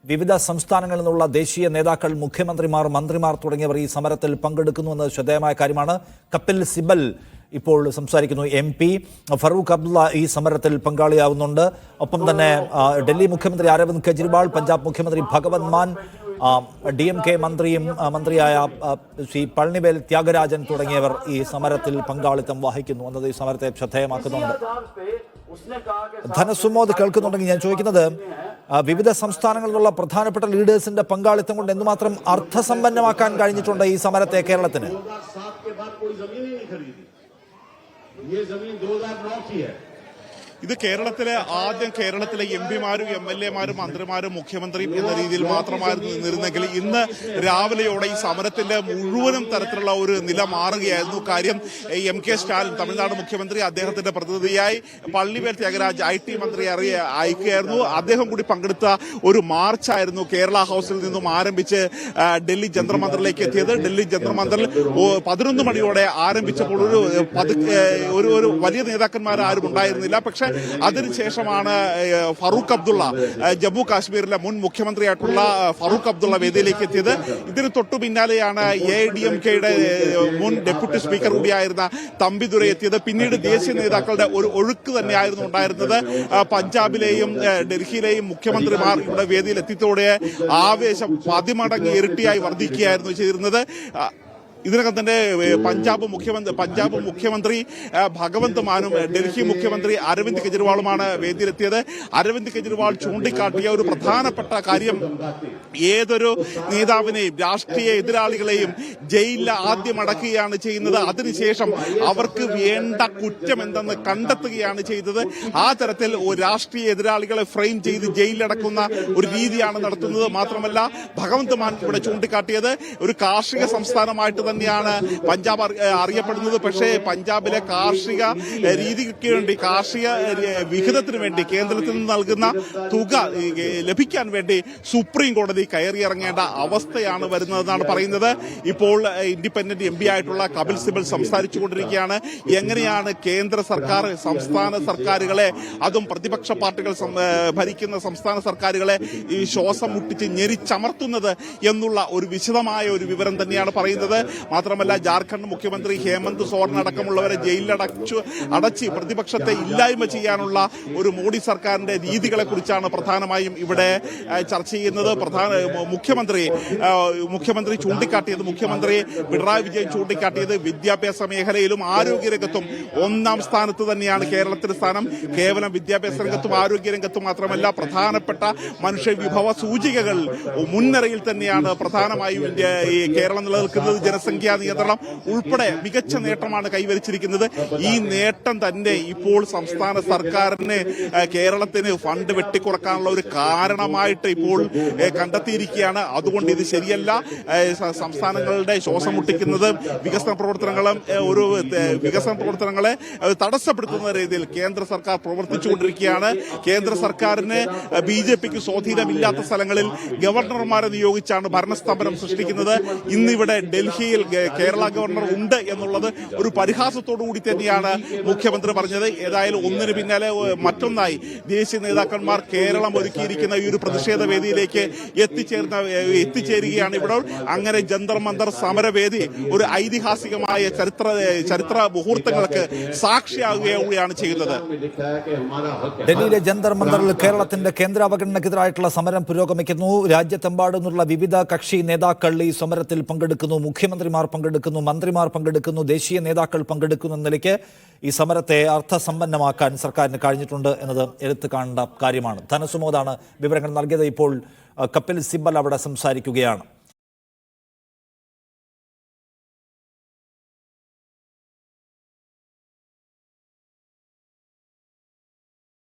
വിവിധ സംസ്ഥാനങ്ങളിൽ നിന്നുള്ള ദേശീയ നേതാക്കൾ, മുഖ്യമന്ത്രിമാർ, മന്ത്രിമാർ തുടങ്ങിയവർ ഈ സമരത്തിൽ പങ്കെടുക്കുന്നുവെന്നത് ശ്രദ്ധേയമായ കാര്യമാണ്. കപിൽ സിബൽ ഇപ്പോൾ സംസാരിക്കുന്നു. MP ഫറൂഖ് അബ്ദുള്ള ഈ സമരത്തിൽ പങ്കാളിയാവുന്നുണ്ട്. ഒപ്പം തന്നെ ഡൽഹി മുഖ്യമന്ത്രി അരവിന്ദ് കെജ്രിവാൾ, പഞ്ചാബ് മുഖ്യമന്ത്രി ഭഗവന്ത് മാൻ, DMK മന്ത്രിയായ ശ്രീ പളനിവേൽ ത്യാഗരാജൻ തുടങ്ങിയവർ ഈ സമരത്തിൽ പങ്കാളിത്തം വഹിക്കുന്നു എന്നത് ഈ സമരത്തെ ശ്രദ്ധേയമാക്കുന്നുണ്ട്. ധനസുമോദ് കേൾക്കുന്നുണ്ടെങ്കിൽ ഞാൻ ചോദിക്കുന്നത്, വിവിധ സംസ്ഥാനങ്ങളിലുള്ള പ്രധാനപ്പെട്ട ലീഡേഴ്സിന്റെ പങ്കാളിത്തം കൊണ്ട് എന്തുമാത്രം അർത്ഥസമ്പന്നമാക്കാൻ കഴിഞ്ഞിട്ടുണ്ട് ഈ സമരത്തെ കേരളത്തിന്? ഇത് കേരളത്തിലെ MP-മാരും MLA-മാരും മന്ത്രിമാരും മുഖ്യമന്ത്രിയും എന്ന രീതിയിൽ മാത്രമായിരുന്നു നിന്നിരുന്നെങ്കിൽ ഇന്ന് രാവിലെയോടെ ഈ സമരത്തിന്റെ മുഴുവനും തരത്തിലുള്ള ഒരു നില മാറുകയായിരുന്നു. കാര്യം MK സ്റ്റാലിൻ, തമിഴ്നാട് മുഖ്യമന്ത്രി, അദ്ദേഹത്തിന്റെ പ്രതിനിധിയായി പളനിവേൽ ത്യാഗരാജ് IT മന്ത്രി അയക്കുകയായിരുന്നു. അദ്ദേഹം കൂടി പങ്കെടുത്ത ഒരു മാർച്ചായിരുന്നു കേരള ഹൌസിൽ നിന്നും ആരംഭിച്ച് ഡൽഹി ജന്തർ മന്ദറിലേക്ക് എത്തിയത്. ഡൽഹി ജന്തർ മന്ദറിൽ 11 മണിയോടെ ആരംഭിച്ചപ്പോൾ ഒരു വലിയ നേതാക്കന്മാർ ആരും ഉണ്ടായിരുന്നില്ല. പക്ഷേ അതിനുശേഷമാണ് ഫറൂഖ് അബ്ദുള്ള, ജമ്മു കാശ്മീരിലെ മുൻ മുഖ്യമന്ത്രിയായിട്ടുള്ള ഫറൂഖ് അബ്ദുള്ള വേദിയിലേക്ക് എത്തിയത്. ഇതിന് തൊട്ടു പിന്നാലെയാണ് AIADMKയുടെ മുൻ ഡെപ്യൂട്ടി സ്പീക്കർ കൂടിയായിരുന്ന തമ്പിദുരൈ എത്തിയത്. പിന്നീട് ദേശീയ നേതാക്കളുടെ ഒരു ഒഴുക്ക് തന്നെയായിരുന്നു ഉണ്ടായിരുന്നത്. പഞ്ചാബിലെയും ഡൽഹിയിലെയും മുഖ്യമന്ത്രിമാർ ഇവിടെ വേദിയിൽ എത്തിയതോടെ ആവേശം 10 മടങ്ങ് ഇരട്ടിയായി വർദ്ധിക്കുകയായിരുന്നു ചെയ്തിരുന്നത്. ഇതിനകം തന്നെ പഞ്ചാബ് മുഖ്യമന്ത്രി ഭഗവന്ത് മാനും ഡൽഹി മുഖ്യമന്ത്രി അരവിന്ദ് കെജ്രിവാളുമാണ് വേദിയിലെത്തിയത്. അരവിന്ദ് കെജ്രിവാൾ ചൂണ്ടിക്കാട്ടിയ ഒരു പ്രധാനപ്പെട്ട കാര്യം, ഏതൊരു നേതാവിനെയും രാഷ്ട്രീയ എതിരാളികളെയും ജയിലിൽ ആദ്യം അടക്കുകയാണ് ചെയ്യുന്നത്. അതിനുശേഷം അവർക്ക് വേണ്ട കുറ്റം എന്തെന്ന് കണ്ടെത്തുകയാണ് ചെയ്തത്. ആ തരത്തിൽ രാഷ്ട്രീയ എതിരാളികളെ ഫ്രെയിം ചെയ്ത് ജയിലിലടക്കുന്ന ഒരു രീതിയാണ് നടത്തുന്നത്. മാത്രമല്ല, ഭഗവന്ത് മാൻ ഇവിടെ ചൂണ്ടിക്കാട്ടിയത്, ഒരു കാർഷിക സംസ്ഥാനമായിട്ട് തന്നെയാണ് പഞ്ചാബ് അറിയപ്പെടുന്നത്. പക്ഷേ പഞ്ചാബിലെ കാർഷിക രീതിക്ക് വേണ്ടി, കാർഷിക വിഹിതത്തിന് വേണ്ടി കേന്ദ്രത്തിൽ നിന്ന് നൽകുന്ന തുക ലഭിക്കാൻ വേണ്ടി സുപ്രീം കോടതി കയറിയിറങ്ങേണ്ട അവസ്ഥയാണ് വരുന്നതെന്നാണ് പറയുന്നത്. ഇപ്പോൾ ഇൻഡിപെൻഡന്റ് MP ആയിട്ടുള്ള കപിൽ സിബൽ സംസാരിച്ചുകൊണ്ടിരിക്കുകയാണ്. എങ്ങനെയാണ് കേന്ദ്ര സർക്കാർ സംസ്ഥാന സർക്കാരുകളെ, അതും പ്രതിപക്ഷ പാർട്ടികൾ ഭരിക്കുന്ന സംസ്ഥാന സർക്കാരുകളെ ഈ ശ്വാസം മുട്ടിച്ച് ഞെരിച്ചമർത്തുന്നത് എന്നുള്ള ഒരു വിശദമായ ഒരു വിവരം തന്നെയാണ് പറയുന്നത്. മാത്രമല്ല, ജാർഖണ്ഡ് മുഖ്യമന്ത്രി ഹേമന്ത് സോറൻ അടക്കമുള്ളവരെ ജയിലിലടച്ച് പ്രതിപക്ഷത്തെ ഇല്ലായ്മ ചെയ്യാനുള്ള ഒരു മോഡി സർക്കാരിന്റെ രീതികളെ കുറിച്ചാണ് പ്രധാനമായും ഇവിടെ ചർച്ച ചെയ്യുന്നത്. മുഖ്യമന്ത്രി ചൂണ്ടിക്കാട്ടിയത്, മുഖ്യമന്ത്രി പിണറായി വിജയൻ ചൂണ്ടിക്കാട്ടിയത്, വിദ്യാഭ്യാസ മേഖലയിലും ആരോഗ്യരംഗത്തും 1-ാം സ്ഥാനത്ത് തന്നെയാണ് കേരളത്തിന്റെ സ്ഥാനം. കേവലം വിദ്യാഭ്യാസ രംഗത്തും ആരോഗ്യരംഗത്തും മാത്രമല്ല, പ്രധാനപ്പെട്ട മനുഷ്യ വിഭവ സൂചികകൾ മുൻനിരയിൽ തന്നെയാണ് പ്രധാനമായും ഈ കേരളം നിലനിൽക്കുന്നത്. ജനസംഖ്യാ നിയന്ത്രണം ഉൾപ്പെടെ മികച്ച നേട്ടമാണ് കൈവരിച്ചിരിക്കുന്നത്. ഈ നേട്ടം തന്നെ ഇപ്പോൾ സംസ്ഥാന സർക്കാരിന് കേരളത്തിന് ഫണ്ട് വെട്ടിക്കുറക്കാനുള്ള ഒരു കാരണമായിട്ട് ഇപ്പോൾ കണ്ടെത്തിയിരിക്കുകയാണ്. അതുകൊണ്ട് ഇത് ശരിയല്ല. സംസ്ഥാനങ്ങളുടെ ശ്വാസം മുട്ടിക്കുന്നത് വികസന പ്രവർത്തനങ്ങളെ തടസ്സപ്പെടുത്തുന്ന രീതിയിൽ കേന്ദ്ര സർക്കാർ പ്രവർത്തിച്ചുകൊണ്ടിരിക്കുകയാണ്. കേന്ദ്ര സർക്കാരിന് BJPക്ക് സ്വാധീനമില്ലാത്ത സ്ഥലങ്ങളിൽ ഗവർണർമാരെ നിയോഗിച്ചാണ് ഭരണസ്തംഭനം സൃഷ്ടിക്കുന്നത്. ഇന്നിവിടെ ഡൽഹിയിൽ കേരള ഗവർണർ ഉണ്ട് എന്നുള്ളത് ഒരു പരിഹാസത്തോടു കൂടി തന്നെയാണ് മുഖ്യമന്ത്രി പറഞ്ഞത്. ഏതായാലും ഒന്നിന് പിന്നാലെ മറ്റൊന്നായി ദേശീയ നേതാക്കന്മാർ കേരളം ഒരുക്കിയിരിക്കുന്ന ഈ ഒരു പ്രതിഷേധ വേദിയിലേക്ക് എത്തിച്ചേരുകയാണ് ഇവിടെ. അങ്ങനെ ജന്തർ മന്ദർ സമരവേദി ഒരു ഐതിഹാസികമായ ചരിത്ര മുഹൂർത്തങ്ങൾക്ക് സാക്ഷിയാകുകയാണ് ചെയ്യുന്നത്. ഡൽഹിയിലെ ജന്തർ മന്ദറിൽ കേരളത്തിന്റെ കേന്ദ്ര അവഗണനക്കെതിരായിട്ടുള്ള സമരം പുരോഗമിക്കുന്നു. രാജ്യത്തെമ്പാടുമുള്ള വിവിധ കക്ഷി നേതാക്കൾ ഈ സമരത്തിൽ പങ്കെടുക്കുന്നു. മുഖ്യമന്ത്രിമാർ പങ്കെടുക്കുന്നു, മന്ത്രിമാർ പങ്കെടുക്കുന്നു, ദേശീയ നേതാക്കൾ പങ്കെടുക്കുന്നു എന്ന നിലയ്ക്ക് ഈ സമരത്തെ അർത്ഥസമ്പന്നമാക്കാൻ സർക്കാരിന് കഴിഞ്ഞിട്ടുണ്ട് എന്നത് എടുത്തു കാണേണ്ട കാര്യമാണ്. ധനസുമോദാണ് വിവരങ്ങൾ നൽകിയത്. ഇപ്പോൾ കപിൽ സിബൽ അവിടെ സംസാരിക്കുകയാണ്.